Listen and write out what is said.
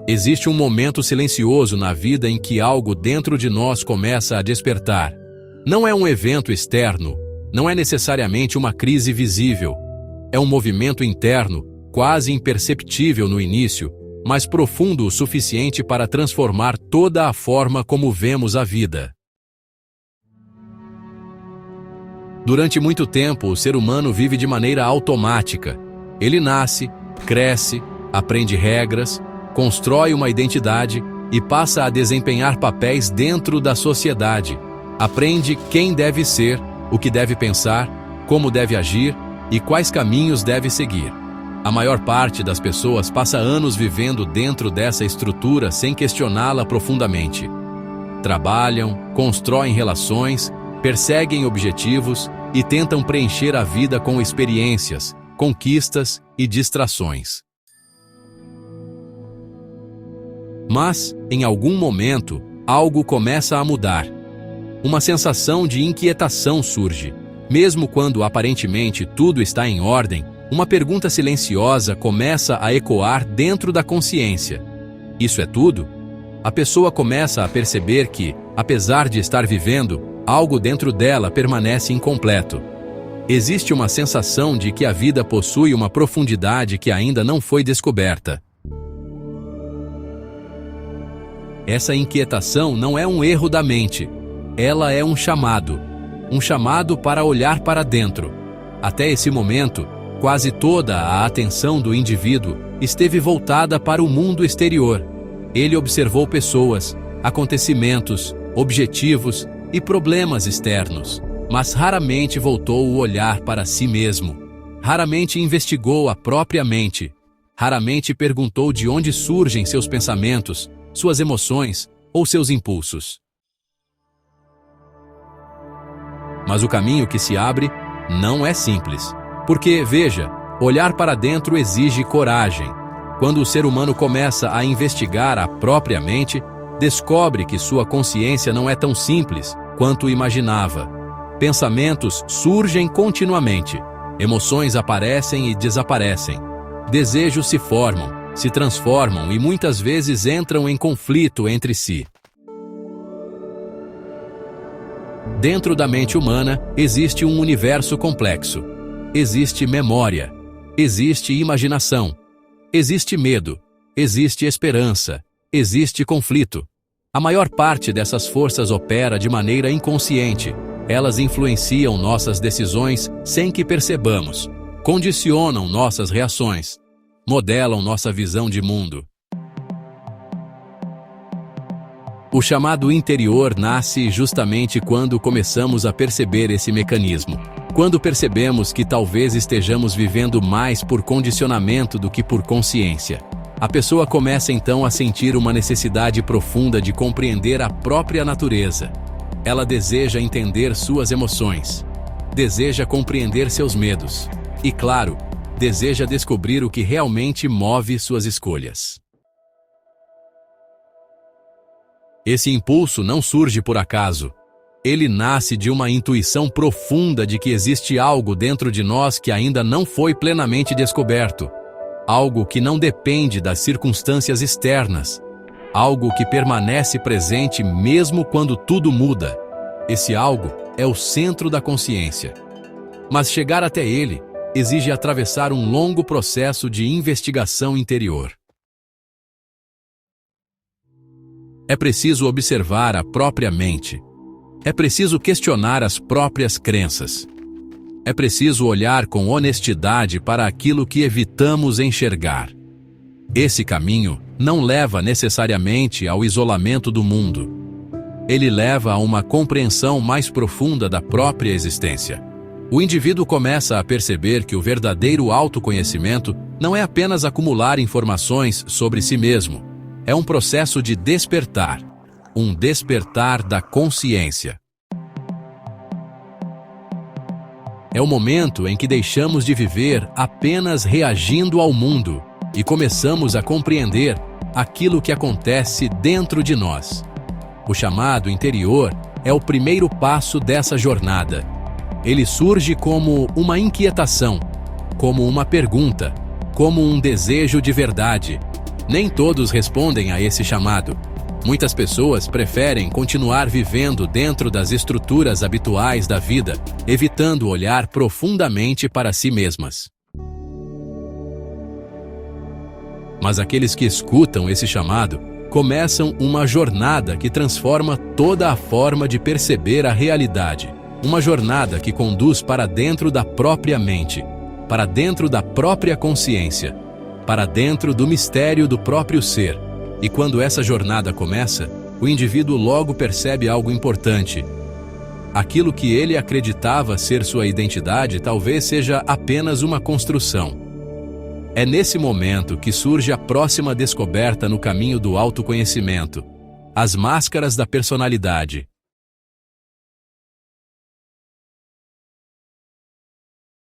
Existe um momento silencioso na vida em que algo dentro de nós começa a despertar. Não é um evento externo, não é necessariamente uma crise visível. É um movimento interno, quase imperceptível no início, mas profundo o suficiente para transformar toda a forma como vemos a vida. Durante muito tempo, o ser humano vive de maneira automática. Ele nasce, cresce, aprende regras, constrói uma identidade e passa a desempenhar papéis dentro da sociedade. Aprende quem deve ser, o que deve pensar, como deve agir e quais caminhos deve seguir. A maior parte das pessoas passa anos vivendo dentro dessa estrutura sem questioná-la profundamente. Trabalham, constroem relações, perseguem objetivos e tentam preencher a vida com experiências, conquistas e distrações. Mas, em algum momento, algo começa a mudar. Uma sensação de inquietação surge. Mesmo quando aparentemente tudo está em ordem, uma pergunta silenciosa começa a ecoar dentro da consciência. Isso é tudo? A pessoa começa a perceber que, apesar de estar vivendo, algo dentro dela permanece incompleto. Existe uma sensação de que a vida possui uma profundidade que ainda não foi descoberta. Essa inquietação não é um erro da mente. Ela é um chamado para olhar para dentro. Até esse momento, quase toda a atenção do indivíduo esteve voltada para o mundo exterior. Ele observou pessoas, acontecimentos, objetivos e problemas externos, mas raramente voltou o olhar para si mesmo. Raramente investigou a própria mente. Raramente perguntou de onde surgem seus pensamentos, suas emoções ou seus impulsos. Mas o caminho que se abre não é simples. Porque, veja, olhar para dentro exige coragem. Quando o ser humano começa a investigar a própria mente, descobre que sua consciência não é tão simples quanto imaginava. Pensamentos surgem continuamente, emoções aparecem e desaparecem. Desejos se formam, se transformam e muitas vezes entram em conflito entre si. Dentro da mente humana existe um universo complexo. Existe memória, existe imaginação, existe medo, existe esperança, existe conflito. A maior parte dessas forças opera de maneira inconsciente. Elas influenciam nossas decisões sem que percebamos, condicionam nossas reações, modelam nossa visão de mundo. O chamado interior nasce justamente quando começamos a perceber esse mecanismo. Quando percebemos que talvez estejamos vivendo mais por condicionamento do que por consciência. A pessoa começa então a sentir uma necessidade profunda de compreender a própria natureza. Ela deseja entender suas emoções, deseja compreender seus medos e, claro, deseja descobrir o que realmente move suas escolhas. Esse impulso não surge por acaso. Ele nasce de uma intuição profunda de que existe algo dentro de nós que ainda não foi plenamente descoberto. Algo que não depende das circunstâncias externas. Algo que permanece presente mesmo quando tudo muda. Esse algo é o centro da consciência. Mas chegar até ele exige atravessar um longo processo de investigação interior. É preciso observar a própria mente. É preciso questionar as próprias crenças. É preciso olhar com honestidade para aquilo que evitamos enxergar. Esse caminho não leva necessariamente ao isolamento do mundo. Ele leva a uma compreensão mais profunda da própria existência. O indivíduo começa a perceber que o verdadeiro autoconhecimento não é apenas acumular informações sobre si mesmo. É um processo de despertar. Um despertar da consciência. É o momento em que deixamos de viver apenas reagindo ao mundo e começamos a compreender aquilo que acontece dentro de nós. O chamado interior é o primeiro passo dessa jornada. Ele surge como uma inquietação, como uma pergunta, como um desejo de verdade. Nem todos respondem a esse chamado. Muitas pessoas preferem continuar vivendo dentro das estruturas habituais da vida, evitando olhar profundamente para si mesmas. Mas aqueles que escutam esse chamado começam uma jornada que transforma toda a forma de perceber a realidade. Uma jornada que conduz para dentro da própria mente, para dentro da própria consciência, para dentro do mistério do próprio ser. E quando essa jornada começa, o indivíduo logo percebe algo importante. Aquilo que ele acreditava ser sua identidade talvez seja apenas uma construção. É nesse momento que surge a próxima descoberta no caminho do autoconhecimento: as máscaras da personalidade.